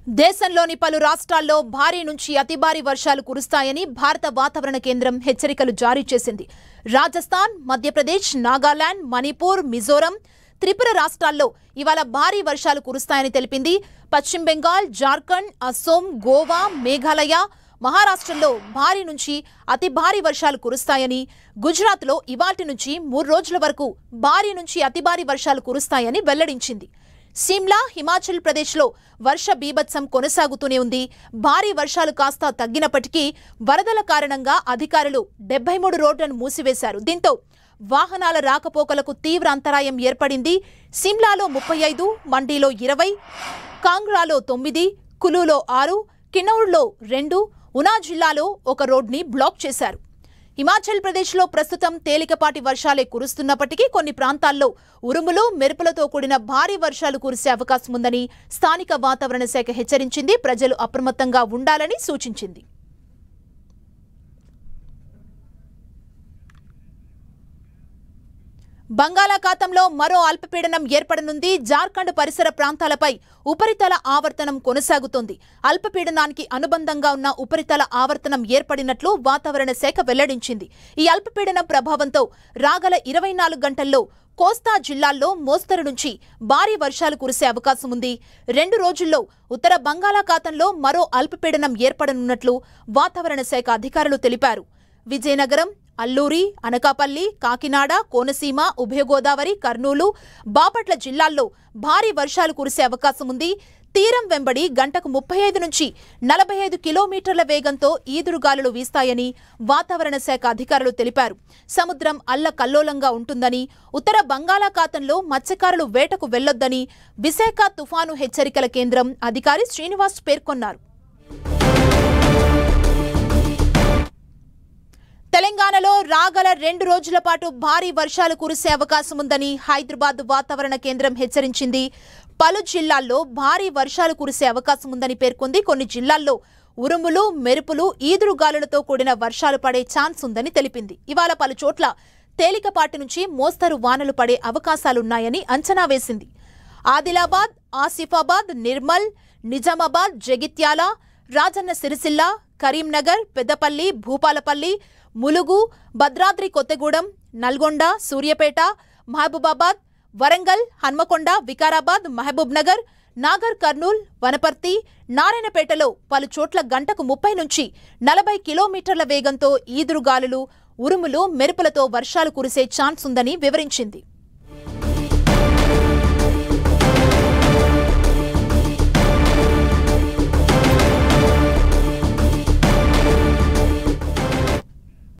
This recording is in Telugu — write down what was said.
దేశంలోని పలు రాష్ట్రాల్లో భారీ నుంచి అతి భారీ వర్షాలు కురుస్తాయని భారత వాతావరణ కేంద్రం హెచ్చరికలు జారీ చేసింది. రాజస్థాన్, మధ్యప్రదేశ్, నాగాలాండ్, మణిపూర్, మిజోరం, త్రిపుర రాష్ట్రాల్లో ఇవాళ భారీ వర్షాలు కురుస్తాయని తెలిపింది. పశ్చిమ బెంగాల్, జార్ఖండ్, అసోం, గోవా, మేఘాలయ, మహారాష్ట్రలో భారీ నుంచి అతి భారీ వర్షాలు కురుస్తాయని, గుజరాత్లో ఇవాల్టి నుంచి 3 రోజుల వరకు భారీ నుంచి అతి భారీ వర్షాలు కురుస్తాయని వెల్లడించింది. సిమ్లా, హిమాచల్ ప్రదేశ్లో వర్ష బీభత్సం కొనసాగుతూనే ఉంది. భారీ వర్షాలు కాస్త తగ్గినప్పటికీ వరదల కారణంగా అధికారులు 73 రోడ్లను మూసివేశారు. దీంతో వాహనాల రాకపోకలకు తీవ్ర అంతరాయం ఏర్పడింది. సిమ్లాలో 35, మండీలో 20, కాంగ్రాలో 9, కులులో 6, కిన్నౌర్లో 2, ఉనా జిల్లాలో 1 రోడ్ని బ్లాక్ చేశారు. హిమాచల్ ప్రదేశ్లో ప్రస్తుతం తేలికపాటి వర్షాలే కురుస్తున్నప్పటికీ కొన్ని ప్రాంతాల్లో ఉరుములు, మెరుపులతో కూడిన భారీ వర్షాలు కురిసే అవకాశం ఉందని స్థానిక వాతావరణ శాఖ హెచ్చరించింది. ప్రజలు అప్రమత్తంగా ఉండాలని సూచించింది. బంగాళాఖాతంలో మరో అల్పపీడనం ఏర్పడనుంది. జార్ఖండ్ పరిసర ప్రాంతాలపై ఉపరితల ఆవర్తనం కొనసాగుతోంది. అల్పపీడనానికి అనుబంధంగా ఉన్న ఉపరితల ఆవర్తనం ఏర్పడినట్లు వాతావరణ శాఖ వెల్లడించింది. ఈ అల్పపీడనం ప్రభావంతో రాగల 24 గంటల్లో కోస్తా జిల్లాల్లో మోస్తరు నుంచి భారీ వర్షాలు కురిసే అవకాశం ఉంది. 2 రోజుల్లో ఉత్తర బంగాళాఖాతంలో మరో అల్పపీడనం ఏర్పడనున్నట్లు వాతావరణ శాఖ అధికారులు తెలిపారు. విజయనగరం, అల్లూరి, అనకాపల్లి, కాకినాడ, కోనసీమ, ఉభయ గోదావరి, కర్నూలు, బాపట్ల జిల్లాల్లో భారీ వర్షాలు కురిసే అవకాశం ఉంది. తీరం వెంబడి గంటకు 35 నుంచి 45 కిలోమీటర్ల వేగంతో ఈదురుగాలులు వీస్తాయని వాతావరణ శాఖ అధికారులు తెలిపారు. సముద్రం అల్లకల్లోలంగా ఉంటుందని, ఉత్తర బంగాళాఖాతంలో మత్స్యకారులు వేటకు వెళ్లొద్దని విశాఖ తుఫాను హెచ్చరికల కేంద్రం అధికారి శ్రీనివాస్ పేర్కొన్నారు. తెలంగాణలో రాగల 2 రోజుల పాటు భారీ వర్షాలు కురిసే అవకాశం ఉందని హైదరాబాద్ వాతావరణ కేంద్రం హెచ్చరించింది. పలు జిల్లాల్లో భారీ వర్షాలు కురిసే అవకాశం ఉందని పేర్కొంది. కొన్ని జిల్లాల్లో ఉరుములు, మెరుపులు, ఈదురుగాలులతో కూడిన వర్షాలు పడే ఛాన్స్ ఉందని తెలిపింది. ఇవాళ పలు చోట్ల తేలికపాటి నుంచి మోస్తరు వానలు పడే అవకాశాలున్నాయని అంచనా వేసింది. ఆదిలాబాద్, ఆసిఫాబాద్, నిర్మల్, నిజామాబాద్, జగిత్యాల, రాజన్న సిరిసిల్ల, కరీంనగర్, పెద్దపల్లి, భూపాలపల్లి, ములుగు, భద్రాద్రి కొత్తగూడెం, నల్గొండ, సూర్యాపేట, మహబూబాబాద్, వరంగల్, హన్మకొండ, వికారాబాద్, మహబూబ్ నగర్, నాగర్ కర్నూల్, వనపర్తి, నారాయణపేటలో పలు చోట్ల గంటకు 30 నుంచి 40 కిలోమీటర్ల వేగంతో ఈదురుగాలులు, ఉరుములు, మెరుపులతో వర్షాలు కురిసే ఛాన్స్ ఉందని వివరించింది.